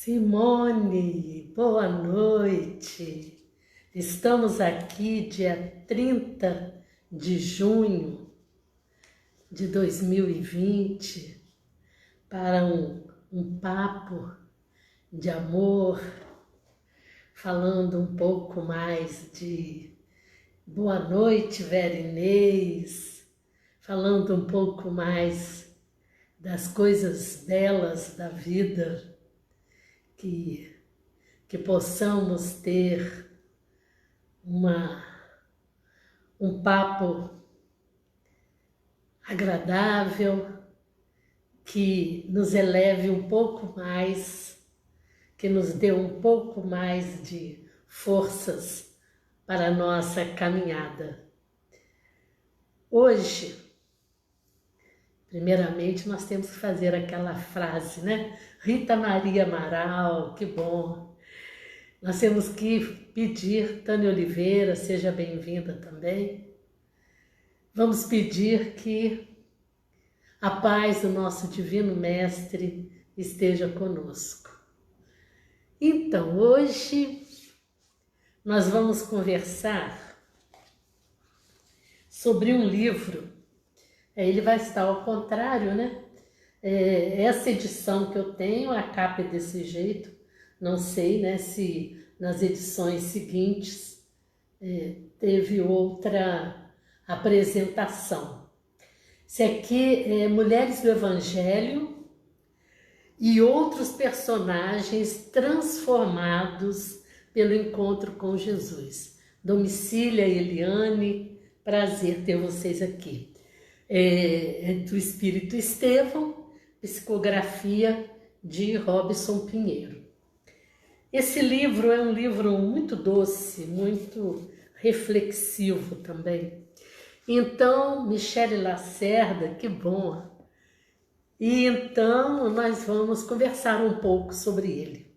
Simone, boa noite. Estamos aqui dia 30 de junho de 2020 para um papo de amor, falando um pouco mais de boa noite, Vera Inês, falando um pouco mais das coisas belas da vida, que possamos ter um papo agradável, que nos eleve um pouco mais, que nos dê um pouco mais de forças para a nossa caminhada. Hoje, primeiramente, nós temos que fazer aquela frase, né? Rita Maria Amaral, que bom. Nós temos que pedir, Tânia Oliveira, seja bem-vinda também. Vamos pedir que a paz do nosso Divino Mestre esteja conosco. Então, hoje nós vamos conversar sobre um livro. Ele vai estar ao contrário, né? Essa edição que eu tenho, a capa é desse jeito. Não sei, né, se nas edições seguintes teve outra apresentação. Esse aqui é Mulheres do Evangelho e outros personagens transformados pelo encontro com Jesus. Domicília Eliane, prazer ter vocês aqui. Do Espírito Estevão, psicografia de Robson Pinheiro. Esse livro é um livro muito doce, muito reflexivo também. Então, Michele Lacerda, que bom! E então nós vamos conversar um pouco sobre ele.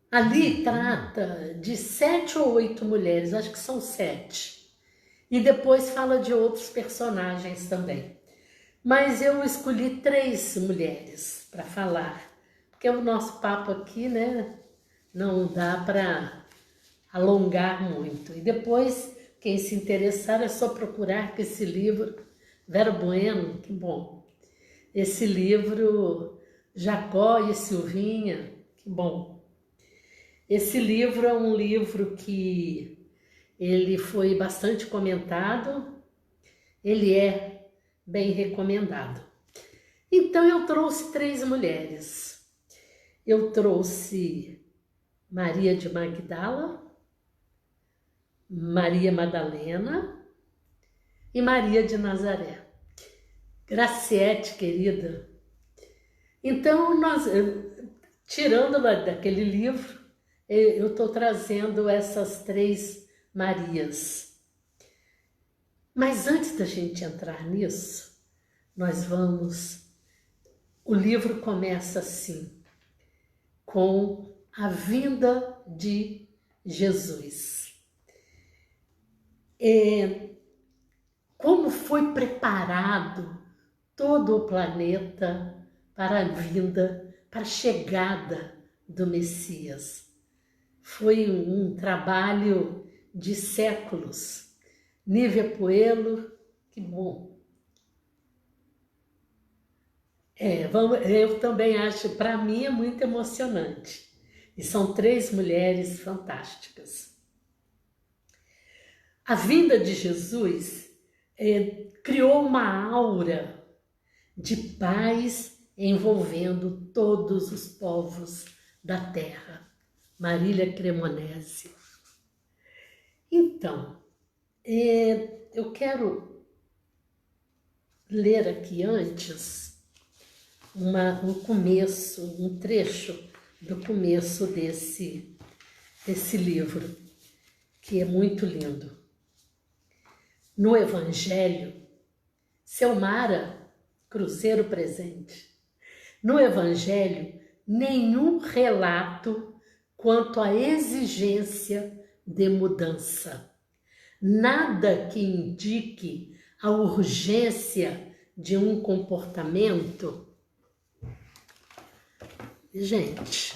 Ali trata de 7 ou 8 mulheres, acho que são 7. E depois fala de outros personagens também. Mas eu escolhi 3 mulheres para falar, porque o nosso papo aqui, né, não dá para alongar muito. E depois, quem se interessar, é só procurar que esse livro, Vera Bueno, que bom. Esse livro, Jacó e Silvinha, que bom. Esse livro é um livro que ele foi bastante comentado, ele é bem recomendado. Então eu trouxe 3 mulheres. Eu trouxe Maria de Magdala, Maria Madalena e Maria de Nazaré. Graciete, querida. Então, tirando daquele livro, eu estou trazendo essas 3 Marias. Mas antes da gente entrar nisso, o livro começa assim, com a vinda de Jesus. Como foi preparado todo o planeta para a vinda, para a chegada do Messias. Foi um trabalho de séculos. Nívia Poelo, que bom. Eu também acho, para mim é muito emocionante. E são 3 mulheres fantásticas. A vinda de Jesus criou uma aura de paz envolvendo todos os povos da terra. Marília Cremonese. Então, eu quero ler aqui antes um trecho do começo desse livro, que é muito lindo. No Evangelho, Selmara Cruzeiro presente. No Evangelho, nenhum relato quanto à exigência de mudança. Nada que indique a urgência de um comportamento Gente,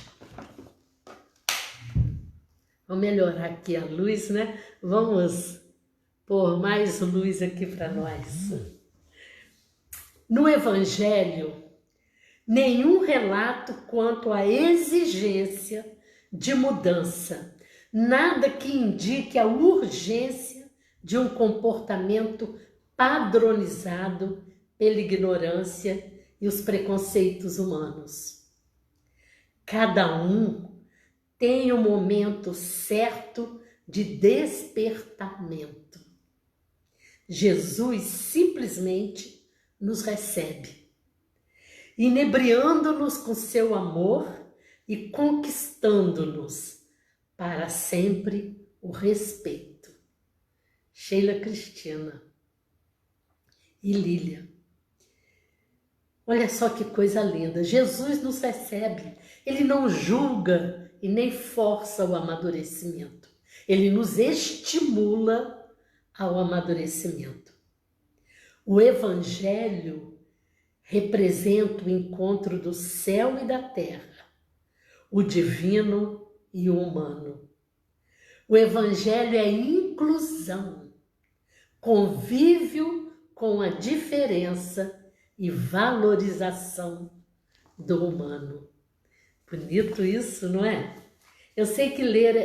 vamos melhorar aqui a luz, né? Vamos pôr mais luz aqui para nós. No Evangelho, nenhum relato quanto à exigência de mudança, nada que indique a urgência de um comportamento padronizado pela ignorância e os preconceitos humanos. Cada um tem um momento certo de despertamento. Jesus simplesmente nos recebe, inebriando-nos com seu amor e conquistando-nos para sempre o respeito. Sheila Cristina e Lília. Olha só que coisa linda. Jesus nos recebe. Ele não julga e nem força o amadurecimento. Ele nos estimula ao amadurecimento. O Evangelho representa o encontro do céu e da terra, o divino e o humano. O Evangelho é inclusão, convívio com a diferença e valorização do humano. Bonito isso, não é? Eu sei que ler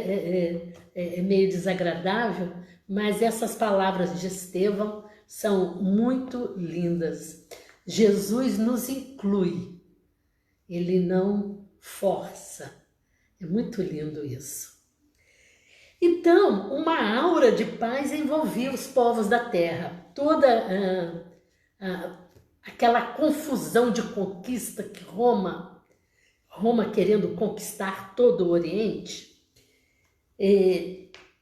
é meio desagradável, mas essas palavras de Estevão são muito lindas. Jesus nos inclui, ele não força. É muito lindo isso. Então, uma aura de paz envolvia os povos da terra. Toda aquela confusão de conquista que Roma querendo conquistar todo o Oriente,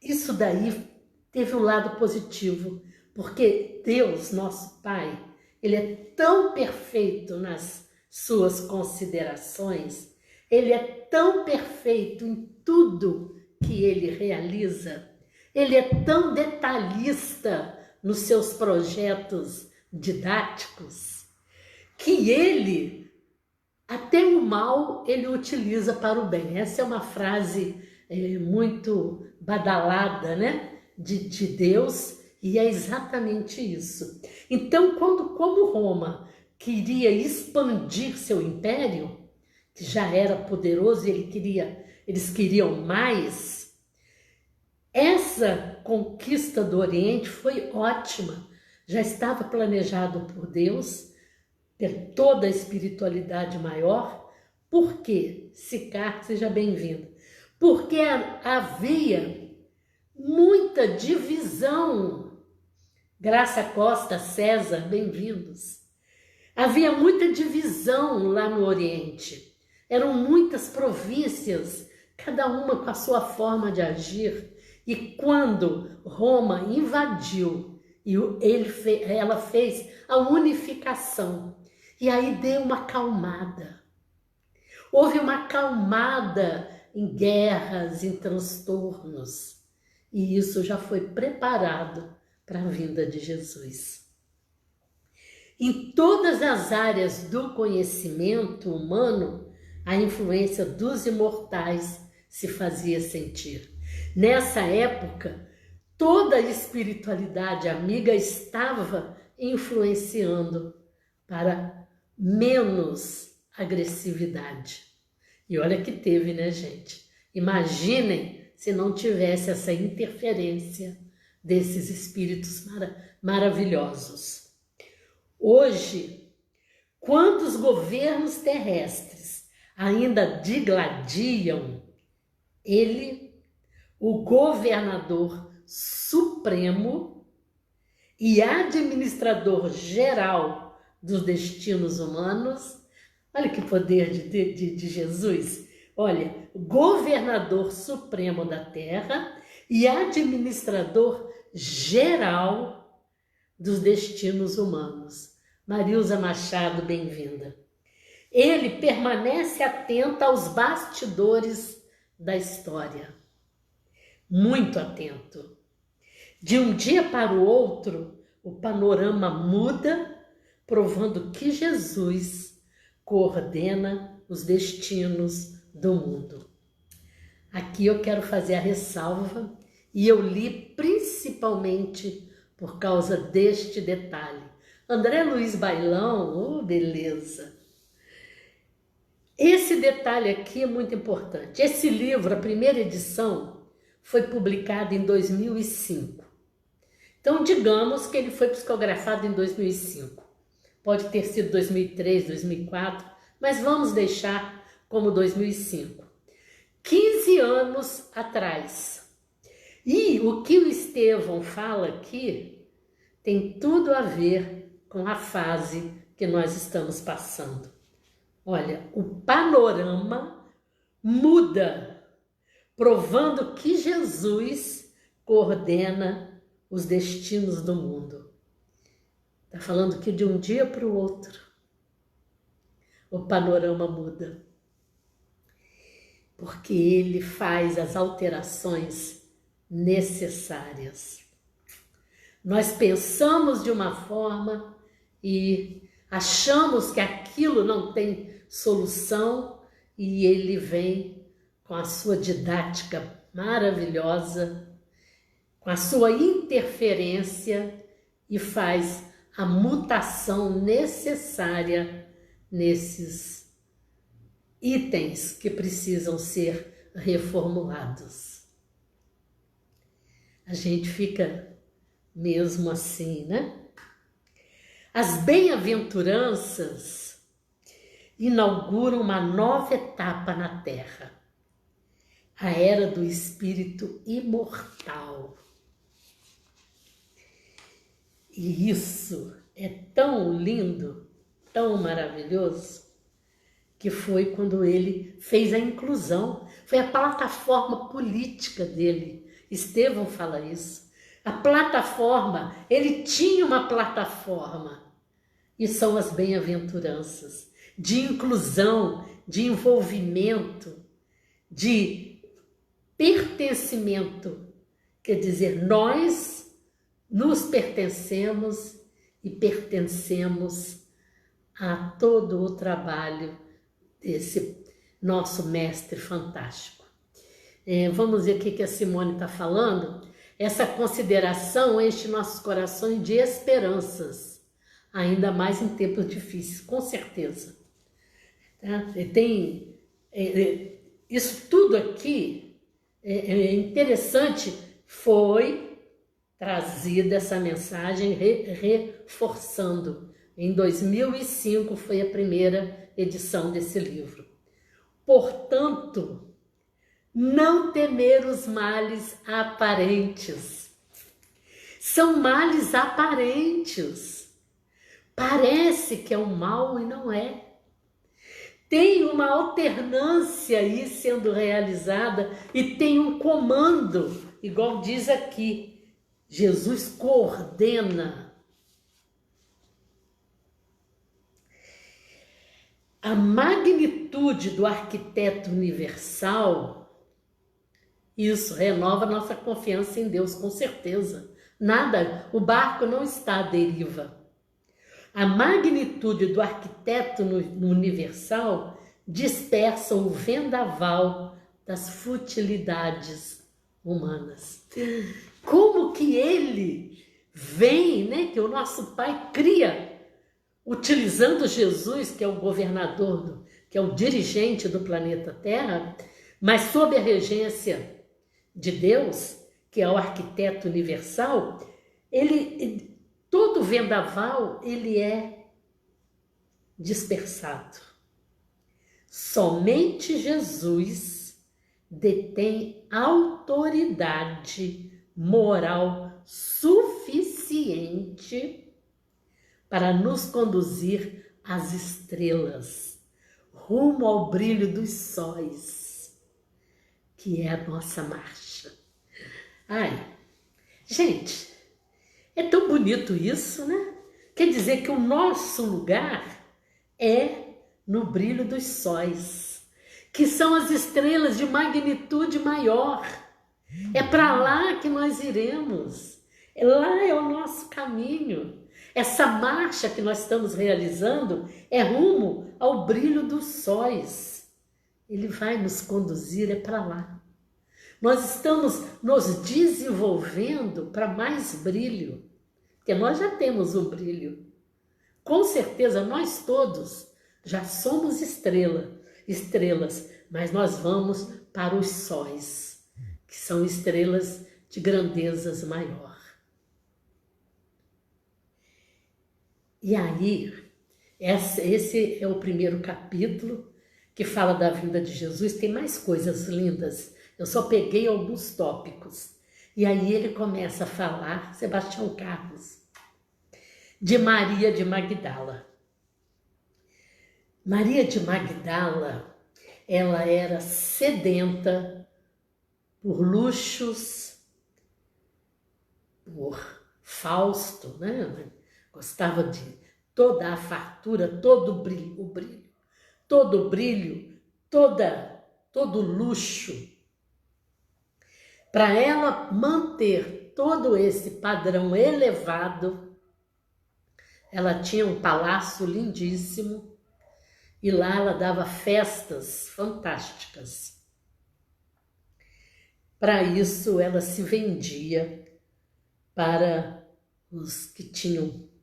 isso daí teve um lado positivo, porque Deus, nosso Pai, ele é tão perfeito nas suas considerações, ele é tão perfeito em tudo que ele realiza, ele é tão detalhista nos seus projetos didáticos, que ele, até o mal, ele utiliza para o bem. Essa é uma frase muito badalada, né, de Deus, e é exatamente isso. Então, como Roma queria expandir seu império, que já era poderoso e eles queriam mais, essa conquista do Oriente foi ótima. Já estava planejado por Deus, ter toda a espiritualidade maior. Por quê? Sicar, seja bem-vindo. Porque havia muita divisão. Graça Costa, César, bem-vindos. Havia muita divisão lá no Oriente. Eram muitas províncias, cada uma com a sua forma de agir. E quando Roma invadiu, ela fez a unificação. E aí deu uma acalmada. Houve uma acalmada em guerras, em transtornos. E isso já foi preparado para a vinda de Jesus. Em todas as áreas do conhecimento humano, a influência dos imortais se fazia sentir. Nessa época, toda a espiritualidade amiga estava influenciando para menos agressividade. E olha que teve, né, gente? Imaginem se não tivesse essa interferência desses espíritos maravilhosos. Hoje, quantos governos terrestres ainda digladiam, ele, o governador supremo e administrador geral dos destinos humanos, olha que poder de Jesus, olha, governador supremo da terra e administrador geral dos destinos humanos. Marilza Machado, bem-vinda. Ele permanece atento aos bastidores da história, muito atento. De um dia para o outro, o panorama muda, provando que Jesus coordena os destinos do mundo. Aqui eu quero fazer a ressalva, e eu li principalmente por causa deste detalhe. André Luiz Bailão, oh beleza! Esse detalhe aqui é muito importante. Esse livro, a primeira edição, foi publicada em 2005. Então, digamos que ele foi psicografado em 2005. Pode ter sido 2003, 2004, mas vamos deixar como 2005. 15 anos atrás. E o que o Estevão fala aqui tem tudo a ver com a fase que nós estamos passando. Olha, o panorama muda, provando que Jesus coordena os destinos do mundo. Está falando que de um dia para o outro, o panorama muda. Porque ele faz as alterações necessárias. Nós pensamos de uma forma e achamos que aquilo não tem solução, e ele vem com a sua didática maravilhosa, com a sua interferência, e faz a mutação necessária nesses itens que precisam ser reformulados. A gente fica mesmo assim, né? As bem-aventuranças inauguram uma nova etapa na Terra, a era do espírito imortal. E isso é tão lindo, tão maravilhoso, que foi quando ele fez a inclusão, foi a plataforma política dele. Estevão fala isso. A plataforma, ele tinha uma plataforma, e são as bem-aventuranças, de inclusão, de envolvimento, de pertencimento. Quer dizer, nós nos pertencemos e pertencemos a todo o trabalho desse nosso mestre fantástico. Vamos ver o que a Simone está falando. Essa consideração enche nossos corações de esperanças, ainda mais em tempos difíceis, com certeza. Tá? Isso tudo aqui é interessante, foi trazida essa mensagem reforçando. Em 2005 foi a primeira edição desse livro. Portanto, não temer os males aparentes. São males aparentes. Parece que é um mal e não é. Tem uma alternância aí sendo realizada e tem um comando, igual diz aqui. Jesus coordena. A magnitude do arquiteto universal, isso renova nossa confiança em Deus, com certeza. Nada, o barco não está à deriva. A magnitude do arquiteto no universal dispersa o vendaval das futilidades humanas. Como que ele vem, né? Que o nosso Pai cria, utilizando Jesus, que é o governador, que é o dirigente do planeta Terra, mas sob a regência de Deus, que é o arquiteto universal, todo vendaval, ele é dispersado. Somente Jesus detém autoridade moral suficiente para nos conduzir às estrelas, rumo ao brilho dos sóis, que é a nossa marcha. Ai, gente, é tão bonito isso, né? Quer dizer que o nosso lugar é no brilho dos sóis, que são as estrelas de magnitude maior. É para lá que nós iremos. Lá é o nosso caminho. Essa marcha que nós estamos realizando é rumo ao brilho dos sóis. Ele vai nos conduzir para lá. Nós estamos nos desenvolvendo para mais brilho, porque nós já temos o brilho. Com certeza, nós todos já somos estrelas, mas nós vamos para os sóis, que são estrelas de grandezas maior. E aí, esse é o primeiro capítulo que fala da vinda de Jesus. Tem mais coisas lindas. Eu só peguei alguns tópicos. E aí ele começa a falar, Sebastião Carlos, de Maria de Magdala. Maria de Magdala, ela era sedenta por luxos, por Fausto, né? Gostava de toda a fartura, todo o brilho, todo luxo. Para ela manter todo esse padrão elevado, ela tinha um palácio lindíssimo e lá ela dava festas fantásticas. Para isso, ela se vendia para os que tinham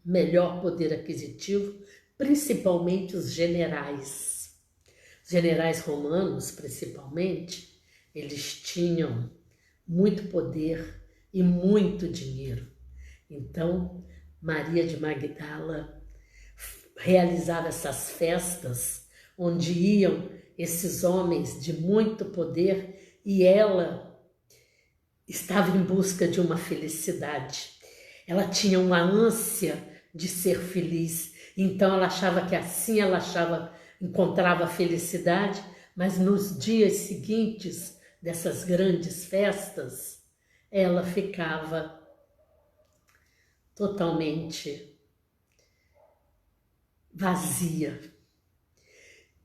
melhor poder aquisitivo, principalmente os generais. Os generais romanos, principalmente, eles tinham muito poder e muito dinheiro. Então, Maria de Magdala realizava essas festas onde iam esses homens de muito poder e ela estava em busca de uma felicidade. Ela tinha uma ânsia de ser feliz, então ela achava que assim encontrava a felicidade, mas nos dias seguintes dessas grandes festas, ela ficava totalmente vazia.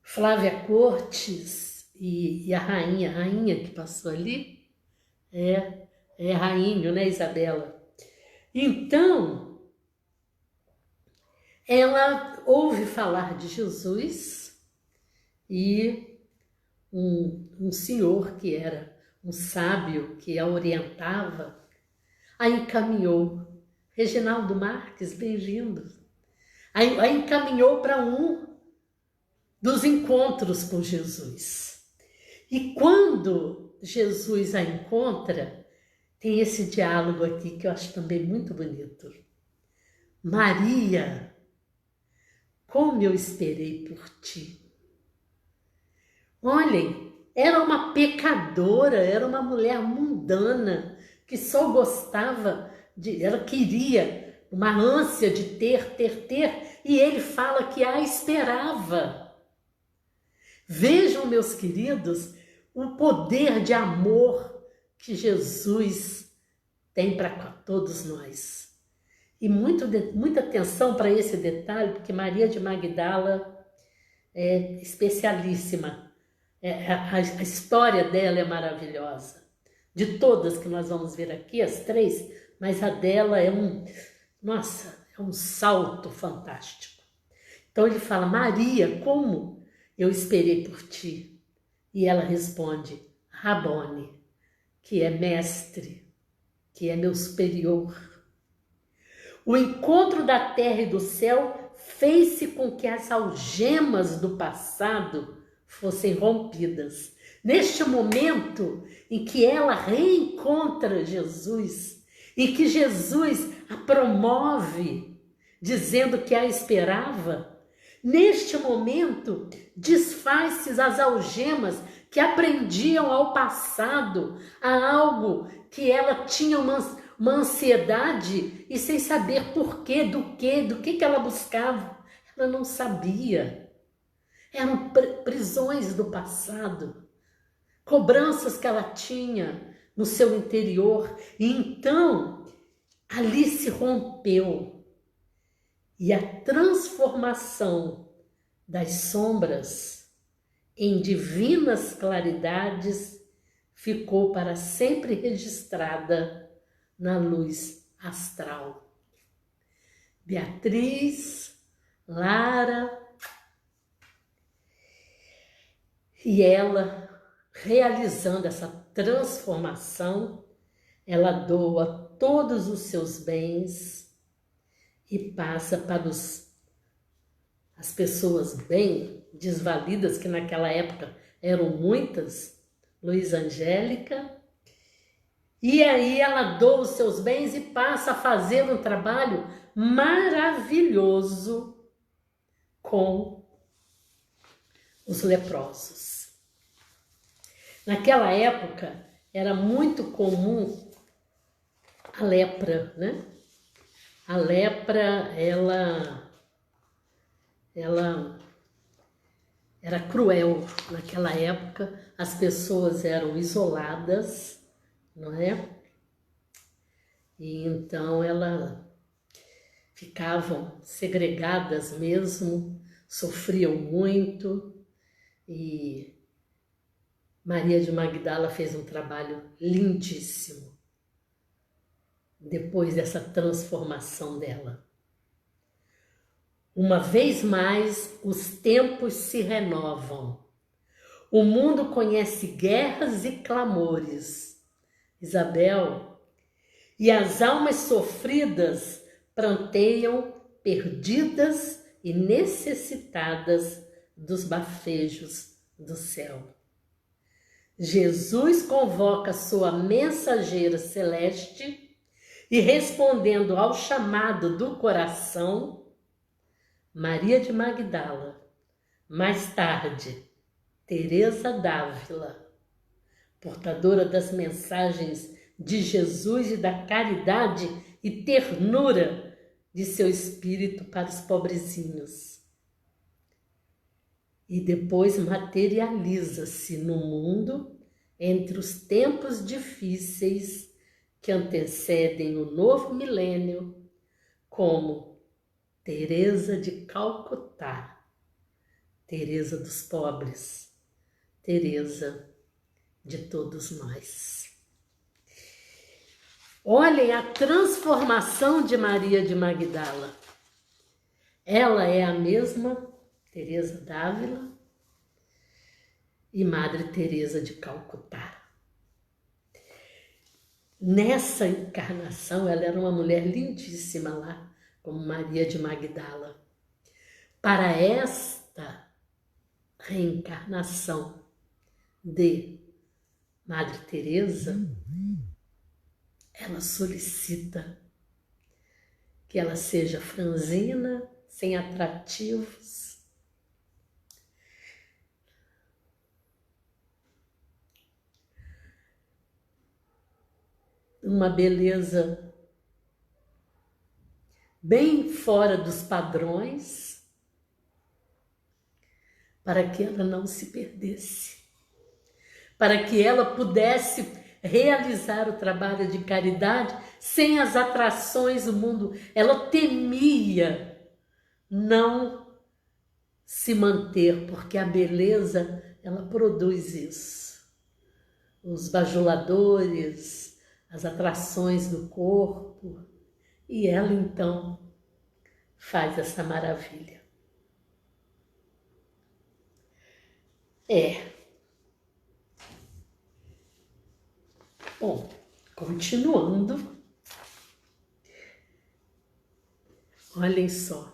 Flávia Cortes e a rainha que passou ali, é rainha, né, Isabela? Então, ela ouve falar de Jesus e um senhor que era um sábio que a orientava, a encaminhou. Reginaldo Marques, bem-vindo. A encaminhou para um dos encontros com Jesus. E quando Jesus a encontra, tem esse diálogo aqui que eu acho também muito bonito. Maria, como eu esperei por ti. Olhem, era uma pecadora, era uma mulher mundana, que só gostava ela queria uma ânsia de ter, e ele fala que a esperava. Vejam, meus queridos, o poder de amor que Jesus tem para todos nós. E muita atenção para esse detalhe, porque Maria de Magdala é especialíssima. A história dela é maravilhosa. De todas que nós vamos ver aqui, as três, mas a dela é um salto fantástico. Então ele fala, Maria, como eu esperei por ti? E ela responde, Rabone, que é mestre, que é meu superior. O encontro da terra e do céu fez-se com que as algemas do passado fossem rompidas. Neste momento em que ela reencontra Jesus, e que Jesus a promove, dizendo que a esperava, neste momento desfaz-se as algemas que aprendiam ao passado, a algo que ela tinha uma ansiedade e sem saber porquê, do que ela buscava. Ela não sabia. Eram prisões do passado, cobranças que ela tinha no seu interior. E então, ali se rompeu. E a transformação das sombras em divinas claridades ficou para sempre registrada na luz astral. Beatriz, Lara, e ela, realizando essa transformação, ela doa todos os seus bens e passa para as pessoas bem desvalidas, que naquela época eram muitas, Luiz Angélica, e aí ela doa os seus bens e passa a fazer um trabalho maravilhoso com os leprosos. Naquela época era muito comum a lepra, né? A lepra, ela era cruel. Naquela época, as pessoas eram isoladas, não é? E então elas ficavam segregadas mesmo, sofriam muito, e Maria de Magdala fez um trabalho lindíssimo depois dessa transformação dela. Uma vez mais, os tempos se renovam. O mundo conhece guerras e clamores, Isabel, e as almas sofridas pranteiam, perdidas e necessitadas dos bafejos do céu. Jesus convoca sua mensageira celeste e, respondendo ao chamado do coração, Maria de Magdala, mais tarde, Teresa d'Ávila, portadora das mensagens de Jesus e da caridade e ternura de seu espírito para os pobrezinhos. E depois materializa-se no mundo entre os tempos difíceis que antecedem o novo milênio, como Teresa de Calcutá, Teresa dos pobres, Teresa de todos nós. Olhem a transformação de Maria de Magdala. Ela é a mesma Teresa d'Ávila e Madre Teresa de Calcutá. Nessa encarnação, ela era uma mulher lindíssima lá, como Maria de Magdala. Para esta reencarnação de Madre Teresa, ela solicita que ela seja franzina, sem atrativos, uma beleza bem fora dos padrões, para que ela não se perdesse, para que ela pudesse realizar o trabalho de caridade sem as atrações do mundo. Ela temia não se manter, porque a beleza, ela produz isso. Os bajuladores, as atrações do corpo, e ela então faz essa maravilha. Bom, continuando, olhem só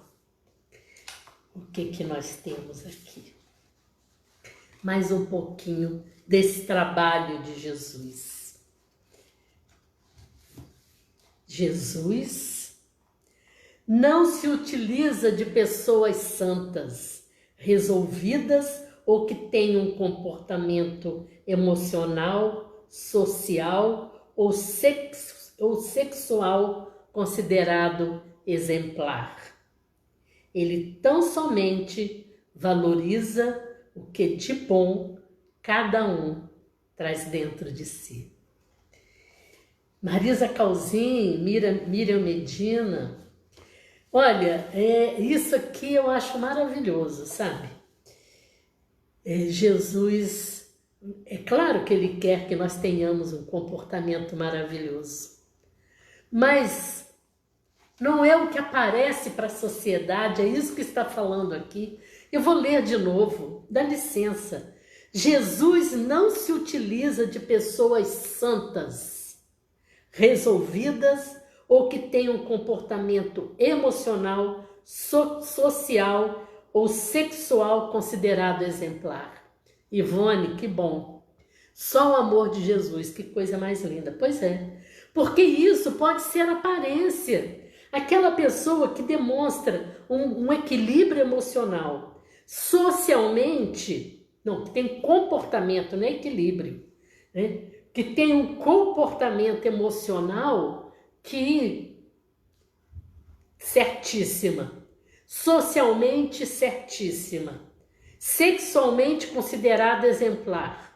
o que nós temos aqui. Mais um pouquinho desse trabalho de Jesus. Jesus não se utiliza de pessoas santas, resolvidas ou que tenham um comportamento emocional, social ou sexual considerado exemplar. Ele tão somente valoriza o que de bom cada um traz dentro de si. Marisa Calzin, Miriam Medina, olha, isso aqui eu acho maravilhoso, sabe? Jesus, é claro que ele quer que nós tenhamos um comportamento maravilhoso, mas não é o que aparece para a sociedade, é isso que está falando aqui. Eu vou ler de novo, dá licença. Jesus não se utiliza de pessoas santas, resolvidas ou que tenham um comportamento emocional, social ou sexual considerado exemplar. Ivone, que bom. Só o amor de Jesus, que coisa mais linda. Pois é, porque isso pode ser aparência. Aquela pessoa que demonstra um equilíbrio emocional, socialmente, não, que tem comportamento, não é equilíbrio, né? Que tem um comportamento emocional que certíssima, socialmente certíssima, sexualmente considerada exemplar.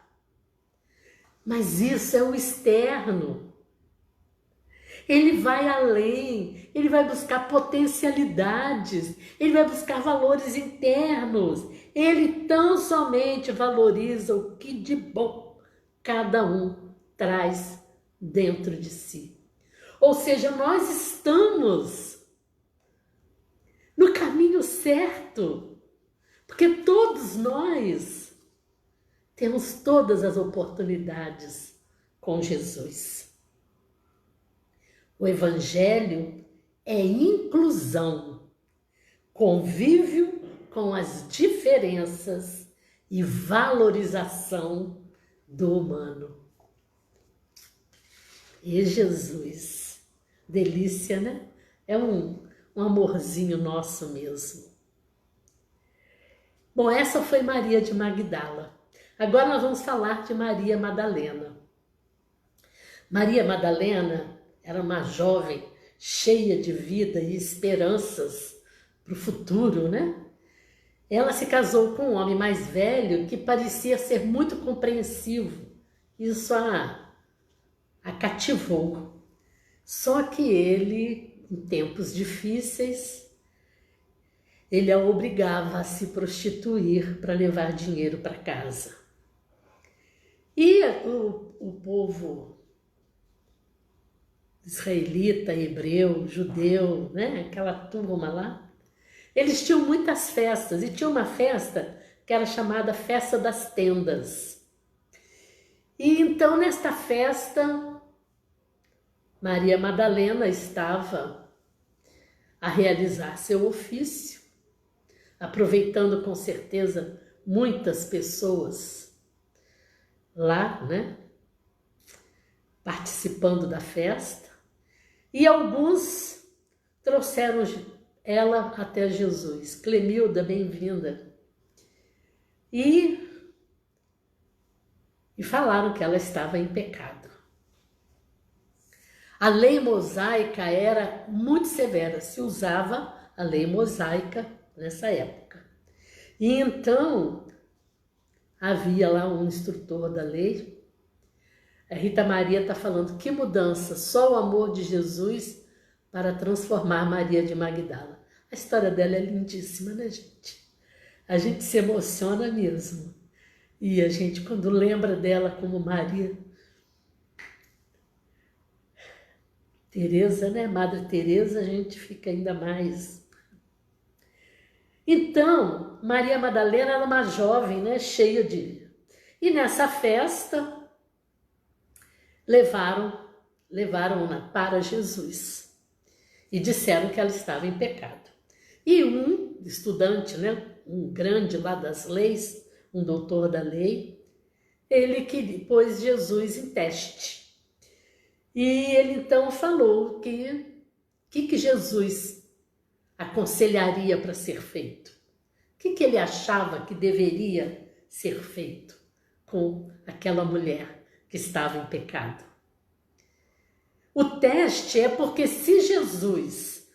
Mas isso é o externo. Ele vai além, ele vai buscar potencialidades, ele vai buscar valores internos. Ele tão somente valoriza o que de bom cada um traz dentro de si. Ou seja, nós estamos no caminho certo, porque todos nós temos todas as oportunidades com Jesus. O Evangelho é inclusão, convívio com as diferenças e valorização do humano. E Jesus, delícia, né? É um amorzinho nosso mesmo. Bom, essa foi Maria de Magdala. Agora nós vamos falar de Maria Madalena. Maria Madalena era uma jovem cheia de vida e esperanças para o futuro, né? Ela se casou com um homem mais velho que parecia ser muito compreensivo. Isso a cativou. Só que ele, em tempos difíceis, ele a obrigava a se prostituir para levar dinheiro para casa. E o povo israelita, hebreu, judeu, né? Aquela turma lá, eles tinham muitas festas, e tinha uma festa que era chamada Festa das Tendas. E então, nesta festa, Maria Madalena estava a realizar seu ofício, aproveitando com certeza muitas pessoas lá, né? Participando da festa, e alguns trouxeram ela até Jesus. Clemilda, bem-vinda. E falaram que ela estava em pecado. A lei mosaica era muito severa, se usava a lei mosaica nessa época. E então havia lá um instrutor da lei. A Rita Maria está falando, que mudança, só o amor de Jesus para transformar Maria de Magdala. A história dela é lindíssima, né, gente? A gente se emociona mesmo. E a gente, quando lembra dela como Maria Teresa, né? Madre Teresa, a gente fica ainda mais. Então, Maria Madalena era uma jovem, né? Cheia de... E nessa festa, levaram-na para Jesus e disseram que ela estava em pecado. E um estudante, né, um grande lá das leis, um doutor da lei, ele que pôs Jesus em teste. E ele então falou que Jesus aconselharia para ser feito. O que ele achava que deveria ser feito com aquela mulher que estava em pecado. O teste é porque se Jesus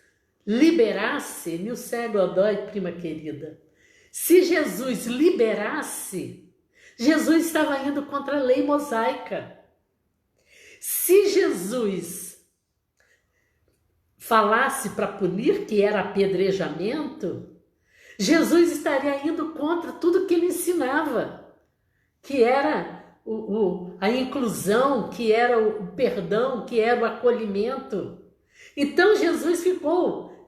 liberasse, meu cego dói, prima querida, se Jesus liberasse, Jesus estava indo contra a lei mosaica. Se Jesus falasse para punir, que era apedrejamento, Jesus estaria indo contra tudo que ele ensinava, que era a inclusão, que era o perdão, que era o acolhimento. Então Jesus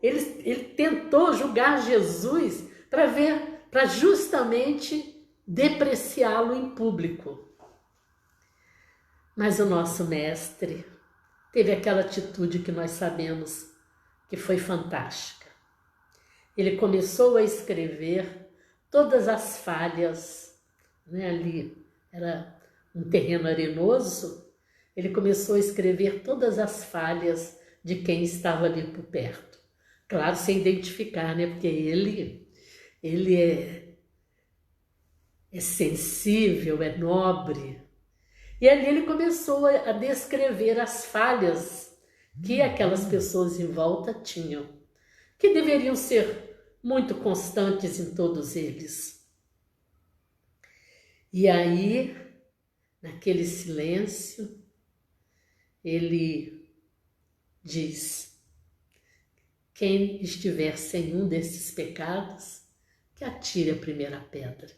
ele tentou julgar Jesus para justamente depreciá-lo em público. Mas o nosso mestre teve aquela atitude que nós sabemos que foi fantástica. Ele começou a escrever todas as falhas, né? Ali era um terreno arenoso, ele começou a escrever todas as falhas de quem estava ali por perto. Claro, sem identificar, né? Porque ele é sensível, é nobre. E ali ele começou a descrever as falhas que aquelas pessoas em volta tinham, que deveriam ser muito constantes em todos eles. E aí, naquele silêncio, ele diz: quem estiver sem um desses pecados, que atire a primeira pedra.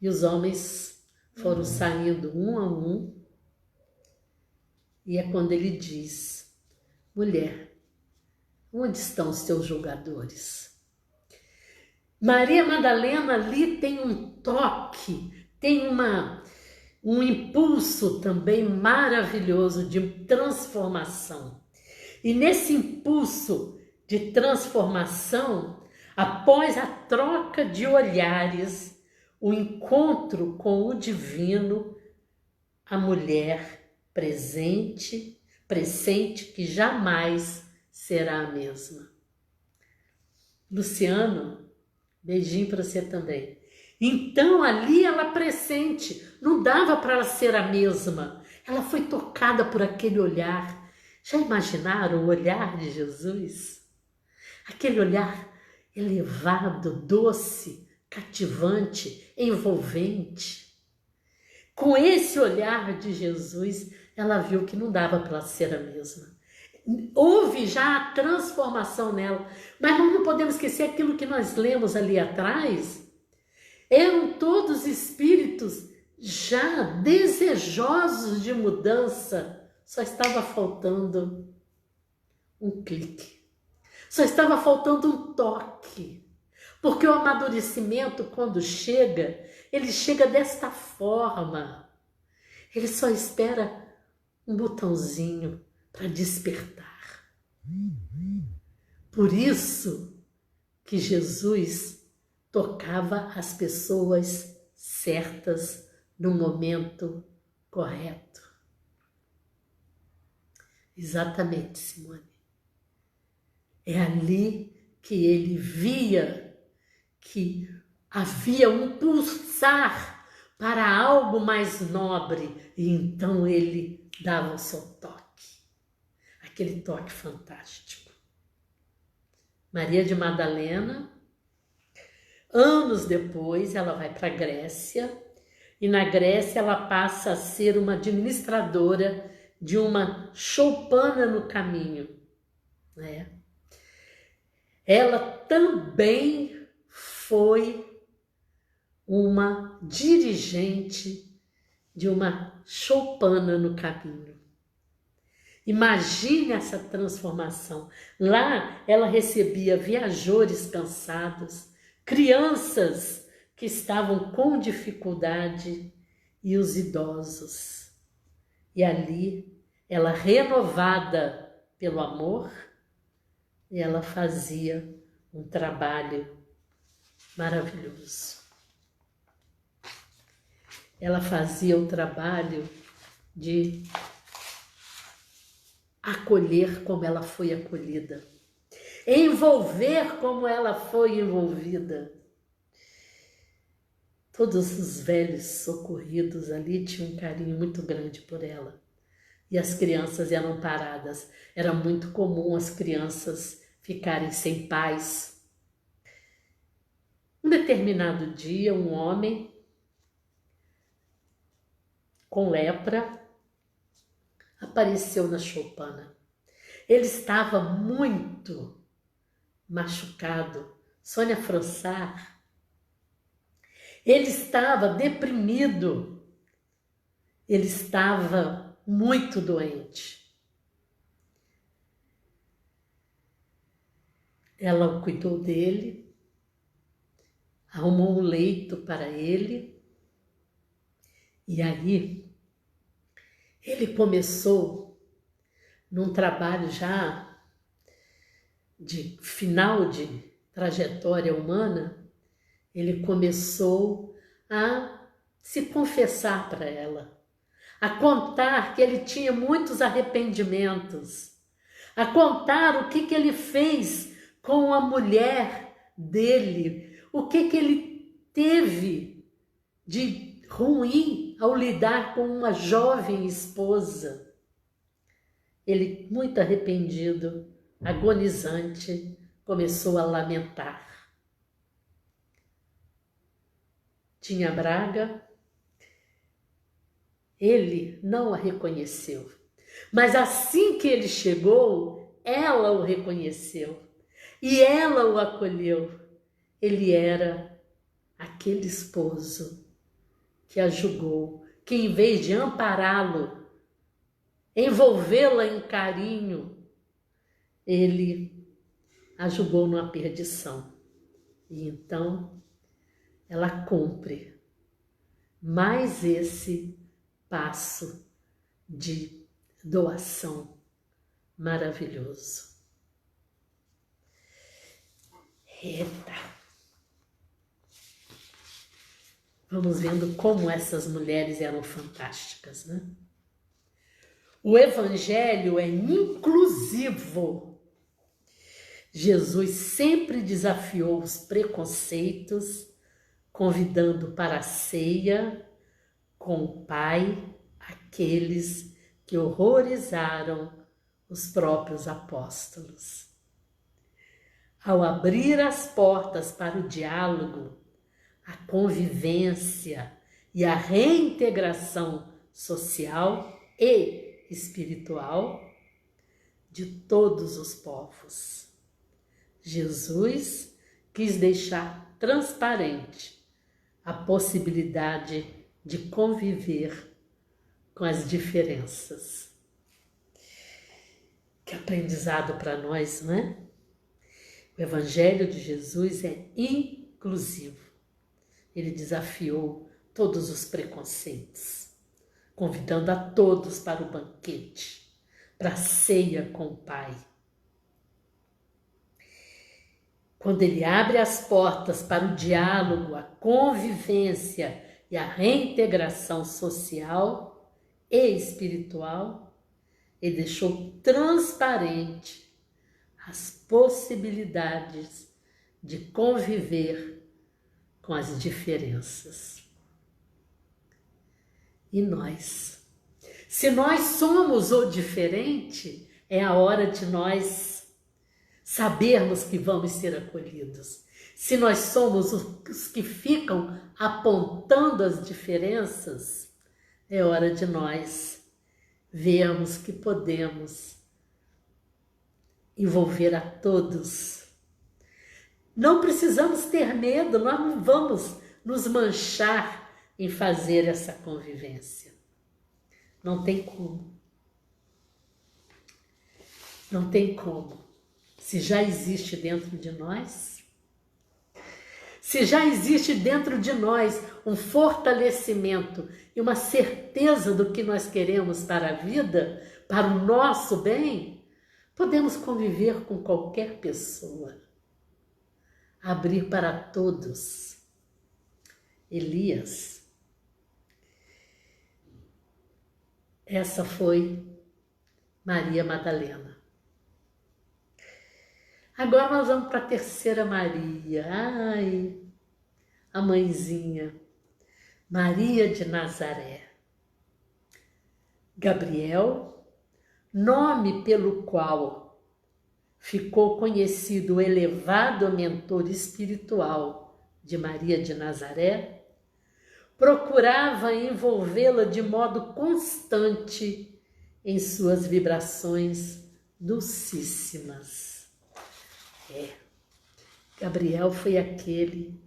E os homens foram saindo um a um, e é quando ele diz: mulher, onde estão os teus julgadores? Maria Madalena ali tem um toque, tem um impulso também maravilhoso de transformação. E nesse impulso de transformação, após a troca de olhares, o encontro com o divino, a mulher pressente que jamais será a mesma. Luciano, beijinho para você também. Então ali ela pressente, não dava para ela ser a mesma. Ela foi tocada por aquele olhar. Já imaginaram o olhar de Jesus? Aquele olhar elevado, doce, cativante, envolvente. Com esse olhar de Jesus, ela viu que não dava para ela ser a mesma. Houve já a transformação nela, mas nós não podemos esquecer aquilo que nós lemos ali atrás. Eram todos espíritos já desejosos de mudança, só estava faltando um clique, só estava faltando um toque. Porque o amadurecimento, quando chega, ele chega desta forma. Ele só espera um botãozinho para despertar. Por isso que Jesus tocava as pessoas certas no momento correto. Exatamente, Simone. É ali que ele via que havia um pulsar para algo mais nobre, e então ele dava o seu toque, aquele toque fantástico. Maria de Madalena, anos depois, ela vai para a Grécia, e na Grécia ela passa a ser uma administradora de uma choupana no caminho, né? Ela também foi uma dirigente de uma choupana no caminho. Imagine essa transformação. Lá ela recebia viajores cansados, crianças que estavam com dificuldade e os idosos. E ali ela, renovada pelo amor, ela fazia um trabalho maravilhoso. Ela fazia o trabalho de acolher como ela foi acolhida, envolver como ela foi envolvida. Todos os velhos socorridos ali tinham um carinho muito grande por ela. E as crianças eram paradas. Era muito comum as crianças ficarem sem pais. Um determinado dia, um homem com lepra apareceu na choupana. Ele estava muito machucado. Sônia Frossard. Ele estava deprimido. Ele estava muito doente. Ela cuidou dele, arrumou um leito para ele, e aí ele começou num trabalho já de final de trajetória humana, ele começou a se confessar para ela, a contar que ele tinha muitos arrependimentos, a contar o que ele fez com a mulher dele, o que ele teve de ruim ao lidar com uma jovem esposa. Ele, muito arrependido, agonizante, começou a lamentar. Tinha Braga, ele não a reconheceu. Mas assim que ele chegou, ela o reconheceu e ela o acolheu. Ele era aquele esposo que a julgou, que em vez de ampará-lo, envolvê-la em carinho, ele a julgou numa perdição. E então ela cumpre mais esse passo de doação maravilhoso. Eita! Vamos vendo como essas mulheres eram fantásticas, né? O Evangelho é inclusivo. Jesus sempre desafiou os preconceitos, convidando para a ceia com o Pai aqueles que horrorizaram os próprios apóstolos. Ao abrir as portas para o diálogo, a convivência e a reintegração social e espiritual de todos os povos, Jesus quis deixar transparente a possibilidade de conviver com as diferenças. Que aprendizado para nós, não é? O Evangelho de Jesus é inclusivo. Ele desafiou todos os preconceitos, convidando a todos para o banquete, para a ceia com o Pai. Quando ele abre as portas para o diálogo, a convivência e a reintegração social e espiritual, ele deixou transparente as possibilidades de conviver com as diferenças. E nós? Se nós somos o diferente, é a hora de nós sabermos que vamos ser acolhidos. Se nós somos os que ficam apontando as diferenças, é hora de nós vermos que podemos envolver a todos. Não precisamos ter medo, nós não vamos nos manchar em fazer essa convivência. Não tem como. Não tem como. Se já existe dentro de nós, se já existe dentro de nós um fortalecimento e uma certeza do que nós queremos para a vida, para o nosso bem, podemos conviver com qualquer pessoa. Abrir para todos. Elias. Essa foi Maria Madalena. Agora nós vamos para a terceira Maria. Ai, a mãezinha. Maria de Nazaré. Gabriel, nome pelo qual ficou conhecido o elevado mentor espiritual de Maria de Nazaré, procurava envolvê-la de modo constante em suas vibrações dulcíssimas. Gabriel foi aquele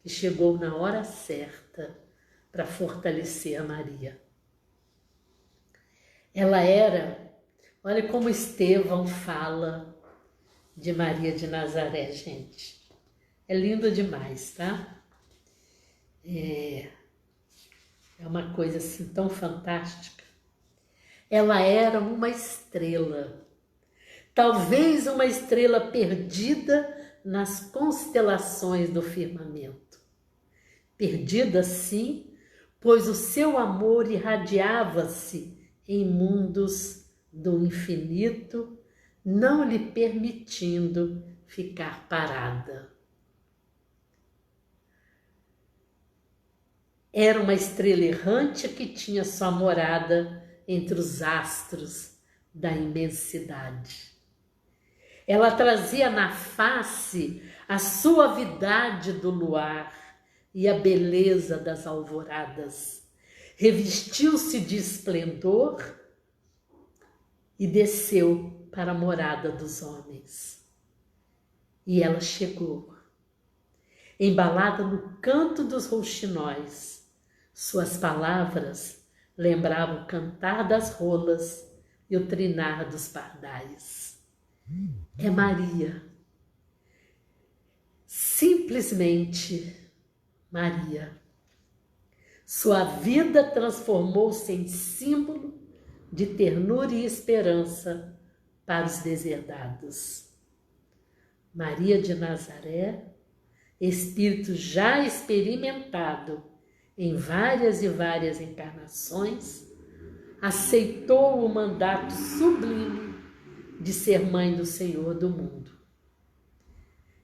que chegou na hora certa para fortalecer a Maria. Ela era, olha como Estevão fala de Maria de Nazaré, gente. É lindo demais, tá? É uma coisa assim tão fantástica. Ela era uma estrela, talvez uma estrela perdida nas constelações do firmamento. Perdida, sim, pois o seu amor irradiava-se em mundos do infinito, não lhe permitindo ficar parada. Era uma estrela errante que tinha sua morada entre os astros da imensidade. Ela trazia na face a suavidade do luar e a beleza das alvoradas. Revestiu-se de esplendor e desceu para a morada dos homens. E ela chegou, embalada no canto dos rouxinóis. Suas palavras lembravam o cantar das rolas e o trinar dos pardais. É Maria, simplesmente Maria. Sua vida transformou-se em símbolo de ternura e esperança para os deserdados. Maria de Nazaré, espírito já experimentado em várias e várias encarnações, aceitou o mandato sublime de ser mãe do Senhor do mundo.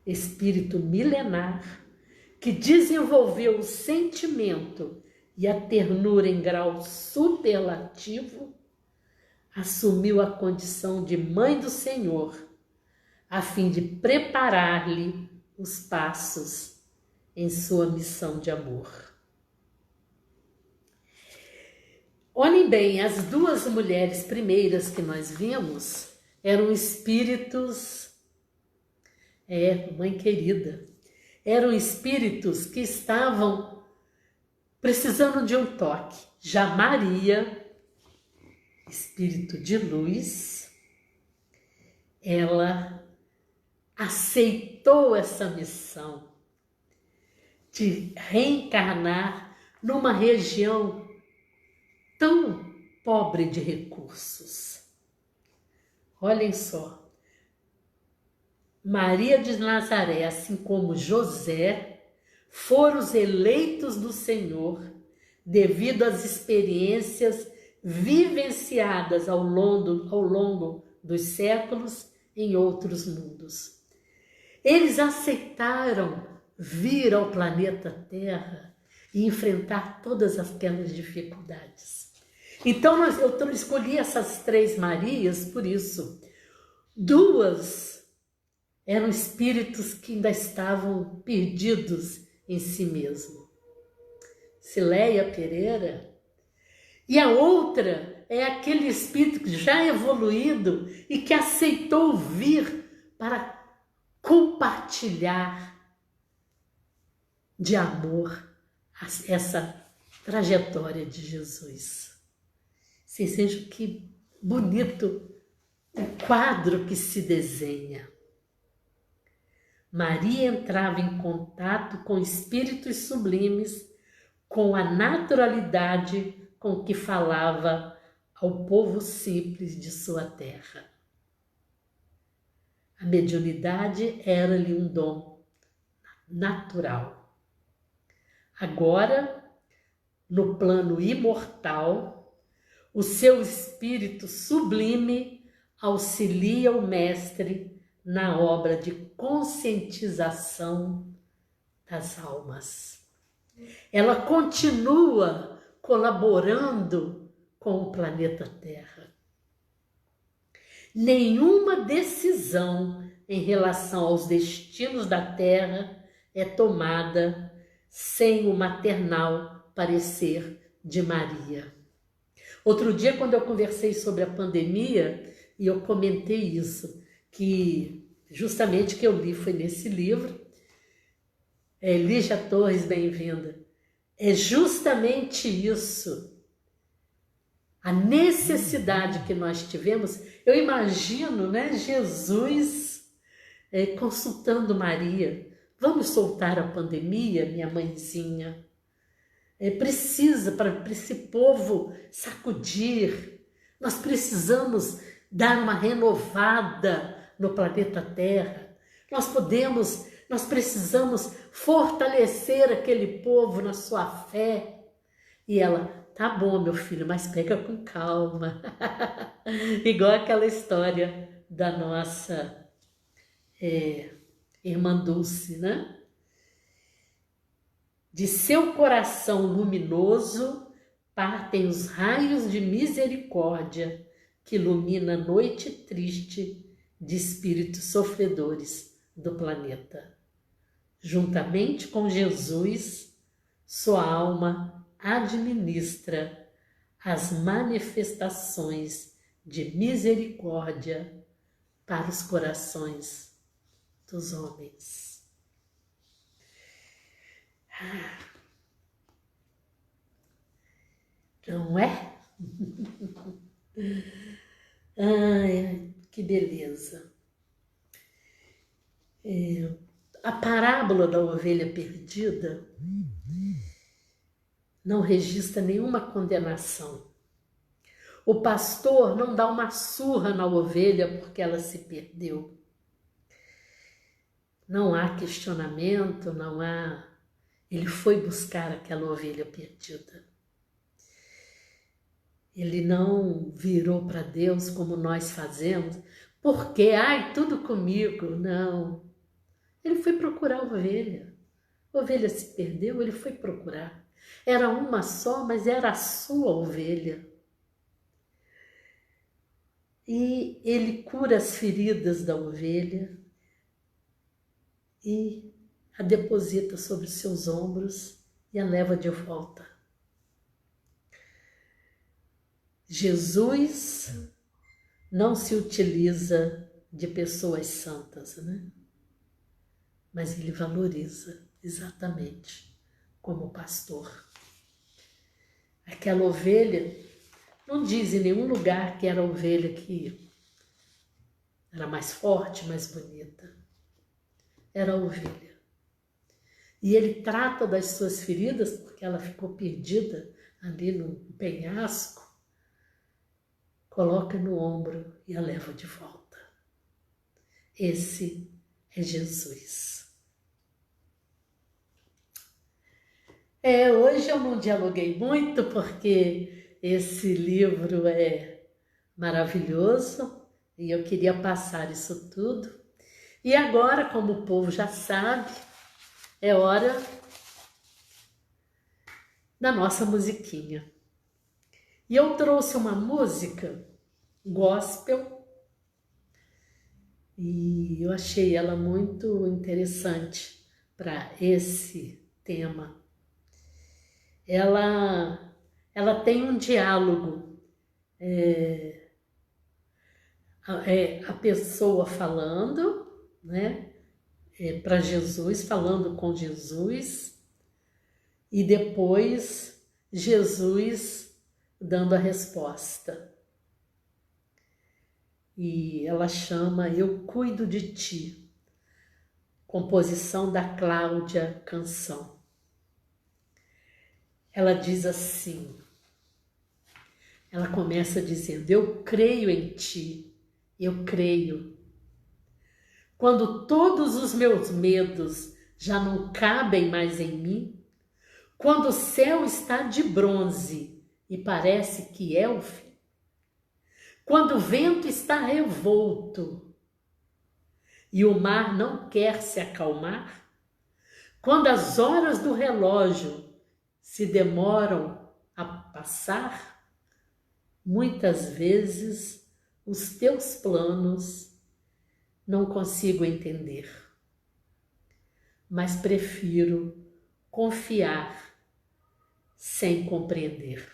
Espírito milenar que desenvolveu o sentimento e a ternura em grau superlativo, assumiu a condição de mãe do Senhor, a fim de preparar-lhe os passos em sua missão de amor. Olhem bem, as duas mulheres primeiras que nós vimos eram espíritos, mãe querida, eram espíritos que estavam precisando de um toque. Já Maria, espírito de luz, ela aceitou essa missão de reencarnar numa região tão pobre de recursos. Olhem só, Maria de Nazaré, assim como José, foram os eleitos do Senhor devido às experiências vivenciadas ao longo dos séculos em outros mundos. Eles aceitaram vir ao planeta Terra e enfrentar todas aquelas dificuldades. Então eu escolhi essas três Marias por isso. Duas eram espíritos que ainda estavam perdidos em si mesmo. Cileia Pereira. E a outra é aquele espírito já evoluído e que aceitou vir para compartilhar de amor essa trajetória de Jesus. Vocês vejam que bonito o quadro que se desenha. Maria entrava em contato com espíritos sublimes, com a naturalidade com que falava ao povo simples de sua terra. A mediunidade era-lhe um dom natural. Agora, no plano imortal, o seu espírito sublime auxilia o mestre na obra de conscientização das almas. Ela continua colaborando com o planeta Terra. Nenhuma decisão em relação aos destinos da Terra é tomada sem o maternal parecer de Maria. Outro dia, quando eu conversei sobre a pandemia, e eu comentei isso, que justamente que eu li foi nesse livro, Lígia Torres, bem-vinda. É justamente isso, a necessidade que nós tivemos. Eu imagino, né, Jesus consultando Maria. Vamos soltar a pandemia, minha mãezinha? Precisa para esse povo sacudir. Nós precisamos dar uma renovada no planeta Terra. Nós precisamos fortalecer aquele povo na sua fé. E ela, tá bom, meu filho, mas pega com calma. Igual aquela história da nossa irmã Dulce, né? De seu coração luminoso partem os raios de misericórdia que ilumina a noite triste de espíritos sofredores do planeta. Juntamente com Jesus, sua alma administra as manifestações de misericórdia para os corações dos homens. Não é? Ai, que beleza. A parábola da ovelha perdida não registra nenhuma condenação. O pastor não dá uma surra na ovelha porque ela se perdeu. Não há questionamento, não há... Ele foi buscar aquela ovelha perdida. Ele não virou para Deus como nós fazemos, porque, ai, tudo comigo. Não. Ele foi procurar a ovelha. A ovelha se perdeu, ele foi procurar. Era uma só, mas era a sua ovelha. E ele cura as feridas da ovelha e a deposita sobre os seus ombros e a leva de volta. Jesus não se utiliza de pessoas santas, né? Mas ele valoriza exatamente como pastor. Aquela ovelha, não diz em nenhum lugar que era a ovelha que era mais forte, mais bonita. Era a ovelha. E ele trata das suas feridas, porque ela ficou perdida ali no penhasco, coloca no ombro e a leva de volta. Esse é Jesus. Hoje eu não dialoguei muito, porque esse livro é maravilhoso e eu queria passar isso tudo. E agora, como o povo já sabe, é hora da nossa musiquinha. E eu trouxe uma música gospel e eu achei ela muito interessante para esse tema. Ela tem um diálogo, a pessoa falando, né, para Jesus, falando com Jesus, e depois Jesus dando a resposta. E ela chama Eu Cuido de Ti, composição da Cláudia Canção. Ela diz assim, ela começa dizendo, eu creio em Ti, eu creio. Quando todos os meus medos já não cabem mais em mim, quando o céu está de bronze e parece que é o fim, quando o vento está revolto e o mar não quer se acalmar, quando as horas do relógio se demoram a passar, muitas vezes os teus planos não consigo entender, mas prefiro confiar sem compreender.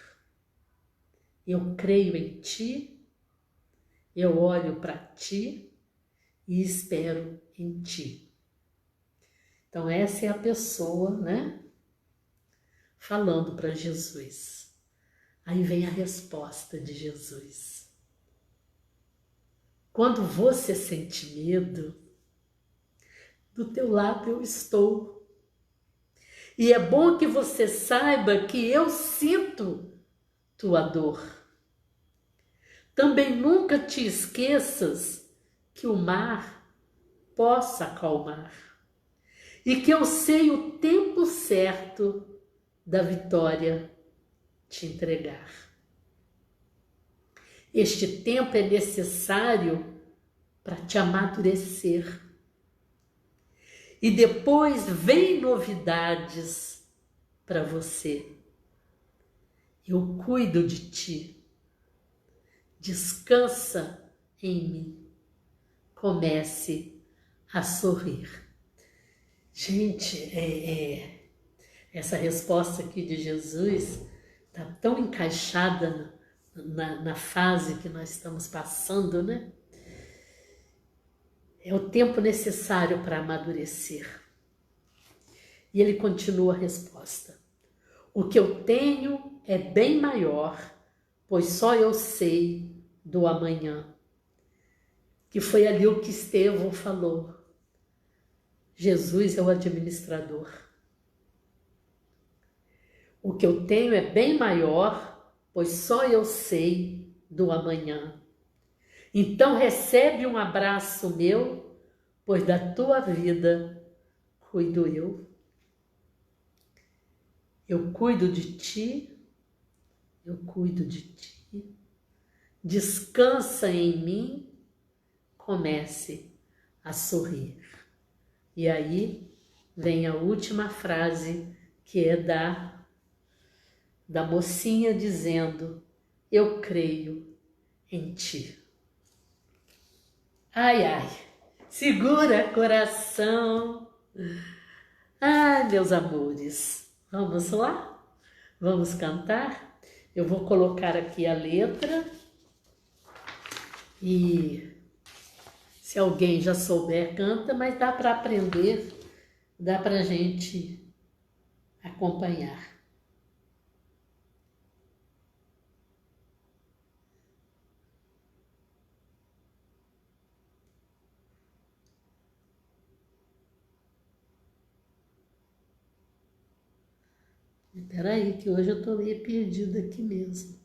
Eu creio em Ti, eu olho para Ti e espero em Ti. Então essa é a pessoa, né, falando para Jesus. Aí vem a resposta de Jesus. Quando você sente medo, do teu lado eu estou. E é bom que você saiba que eu sinto tua dor. Também nunca te esqueças que o mar possa acalmar e que eu sei o tempo certo da vitória te entregar. Este tempo é necessário para te amadurecer. E depois vem novidades para você. Eu cuido de ti. Descansa em mim. Comece a sorrir. Gente, essa resposta aqui de Jesus está tão encaixada na fase que nós estamos passando, né? É o tempo necessário para amadurecer. E ele continua a resposta. O que eu tenho é bem maior, pois só eu sei do amanhã. Que foi ali o que Estevão falou. Jesus é o administrador. O que eu tenho é bem maior, pois só eu sei do amanhã. Então recebe um abraço meu, pois da tua vida cuido eu. Eu cuido de ti, eu cuido de ti. Descansa em mim, comece a sorrir. E aí vem a última frase, que é da mocinha dizendo: eu creio em ti. Ai, ai, segura coração. Ai, meus amores, vamos lá? Vamos cantar? Eu vou colocar aqui a letra e se alguém já souber, canta, mas dá para aprender, dá para a gente acompanhar. Espera aí, que hoje eu estou meio perdida aqui mesmo.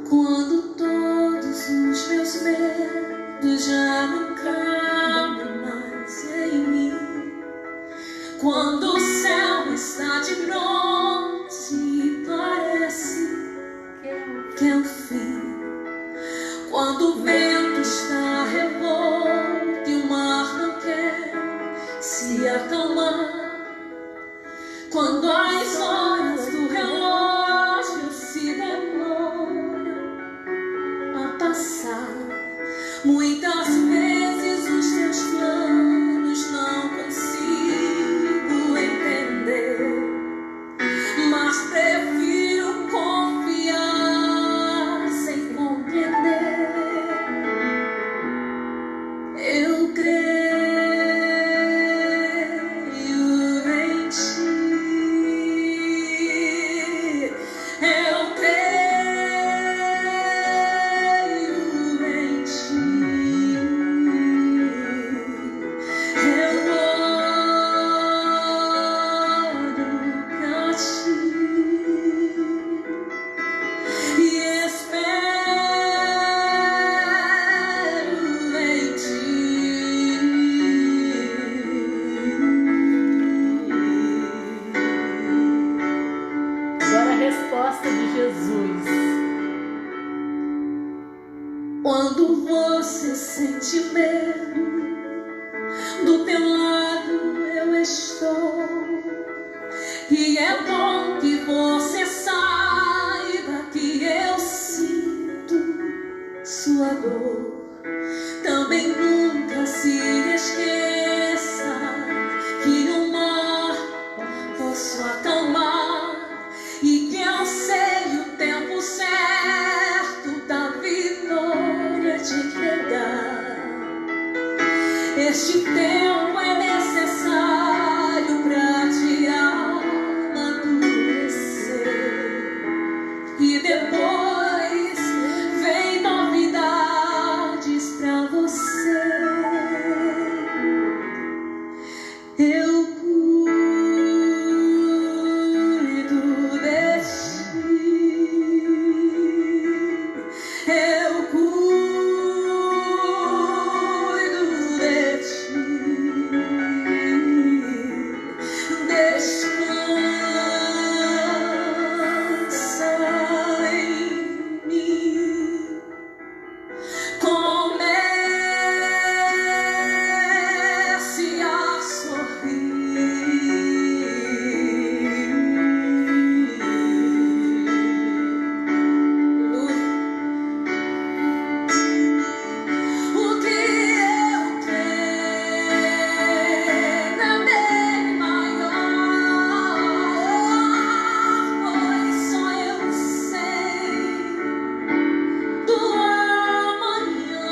Quando todos os meus medos já não cabem mais em mim, quando o céu está de bronze e parece que é o fim, quando o vento está revolto e o mar não quer se acalmar, quando as horas do relógio se demoram a passar, muitas vezes os teus planos não consigo entender, mas prefiro confiar sem compreender. Eu creio E é bom que você saiba que eu sinto sua dor. Também nunca se esqueça que o mar posso acalmar e que eu sei o tempo certo da vitória te entregar. Este tempo é necessário pra te amadurecer e depois vem novidades pra você. Eu cuido de ti. Eu cuido de ti. Descansa em mim. Comece a sorrir. O que eu tenho é bem maior, pois só eu sei do amanhã.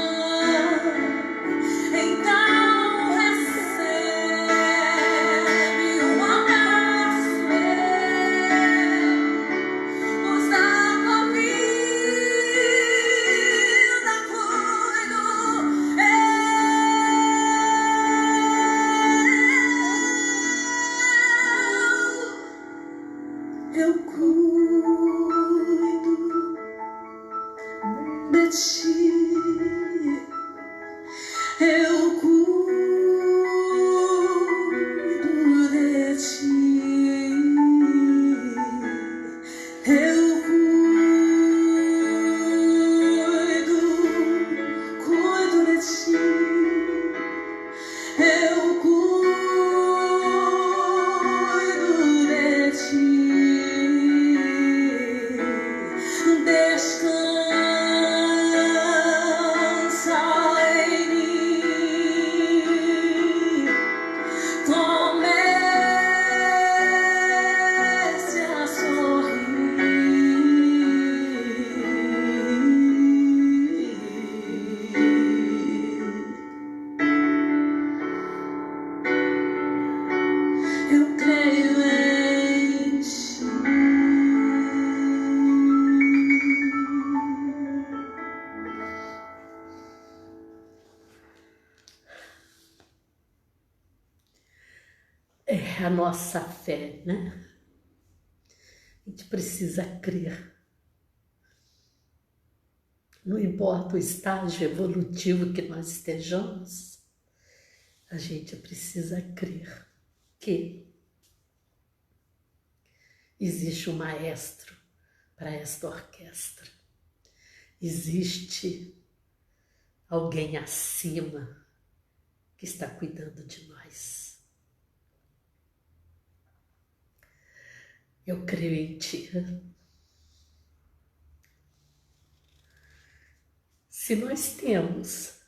Então recebe um abraço meu, pois da tua vida cuido eu cuido de ti. Eu cuido de ti. Eu cuido de ti. Eu cuido de ti. Descansa em mim. Comece a sorrir. Eu creio em ti. É a nossa fé, né? A gente precisa crer. Não importa o estágio evolutivo que nós estejamos, a gente precisa crer que existe um maestro para esta orquestra. Existe alguém acima que está cuidando de nós. Eu creio em ti. Se nós temos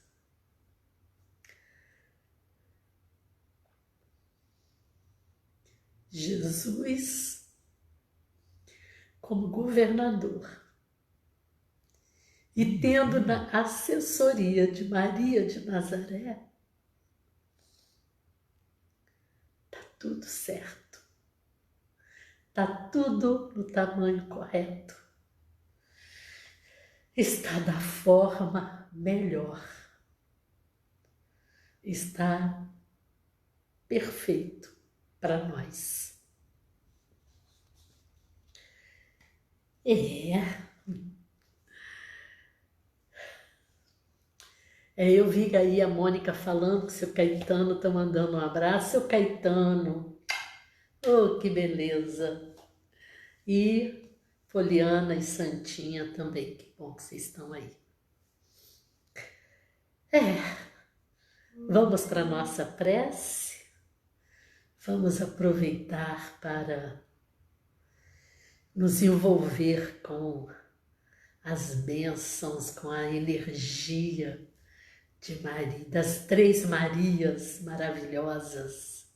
Jesus como governador e tendo na assessoria de Maria de Nazaré, tá tudo certo, tá tudo no tamanho correto, está da forma melhor, está perfeito para nós. Eu vi aí a Mônica falando que seu Caetano tá mandando um abraço. Seu Caetano, oh, que beleza! E Poliana e Santinha também, que bom que vocês estão aí. Vamos para a nossa prece? Vamos aproveitar para nos envolver com as bênçãos, com a energia de Maria, das três Marias maravilhosas,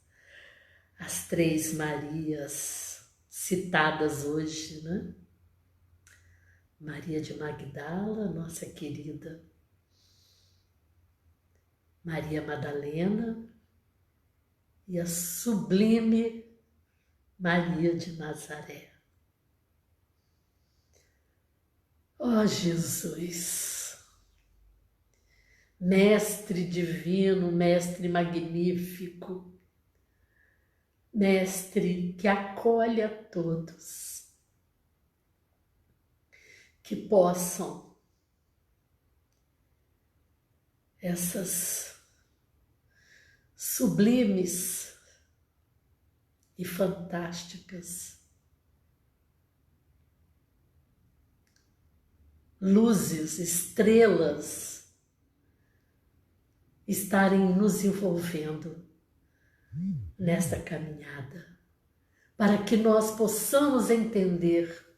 as três Marias citadas hoje, né? Maria de Magdala, nossa querida, Maria Madalena e a sublime Maria de Nazaré. Ó Jesus, Mestre divino, Mestre magnífico, Mestre que acolhe a todos, que possam essas sublimes e fantásticas luzes, estrelas estarem nos envolvendo nesta caminhada, para que nós possamos entender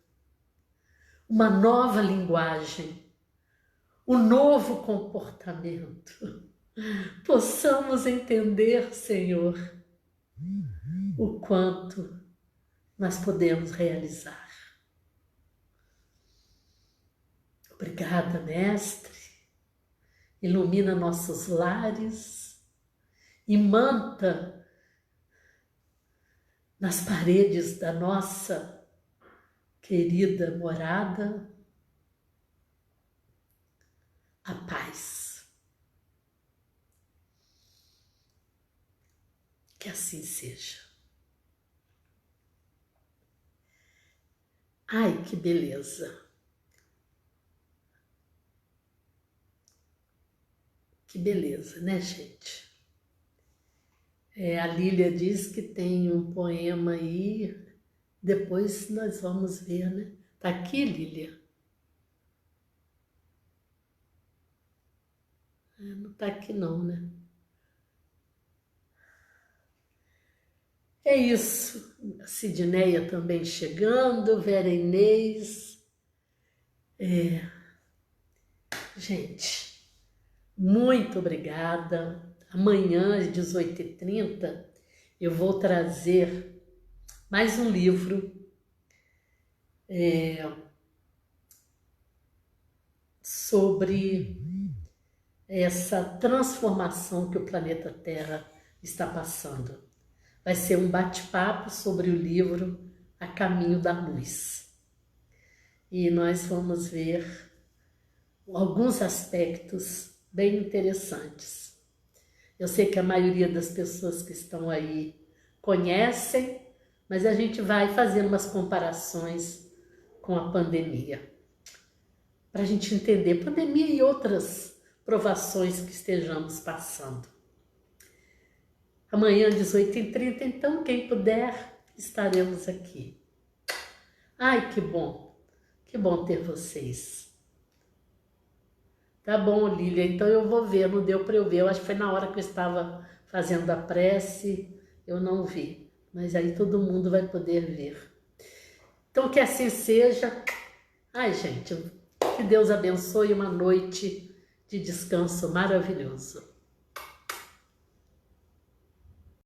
uma nova linguagem, um novo comportamento. Possamos entender, Senhor, o quanto nós podemos realizar. Obrigada, Mestre. Ilumina nossos lares e manta nas paredes da nossa querida morada a paz. Que assim seja. Ai, que beleza! Que beleza, né, gente? A Lília diz que tem um poema aí, depois nós vamos ver, né? Tá aqui, Lília? Não tá aqui não, né? É isso. A Sidneia também chegando, Vera Inês. Gente, muito obrigada. Amanhã, às 18h30, eu vou trazer mais um livro sobre essa transformação que o planeta Terra está passando. Vai ser um bate-papo sobre o livro A Caminho da Luz. E nós vamos ver alguns aspectos bem interessantes. Eu sei que a maioria das pessoas que estão aí conhecem, mas a gente vai fazendo umas comparações com a pandemia, para a gente entender pandemia e outras provações que estejamos passando. Amanhã, 18h30, então, quem puder, estaremos aqui. Ai, que bom ter vocês. Tá bom, Lília, então eu vou ver, não deu para eu ver, eu acho que foi na hora que eu estava fazendo a prece, eu não vi, mas aí todo mundo vai poder ver. Então, que assim seja. Ai, gente, que Deus abençoe uma noite de descanso maravilhoso.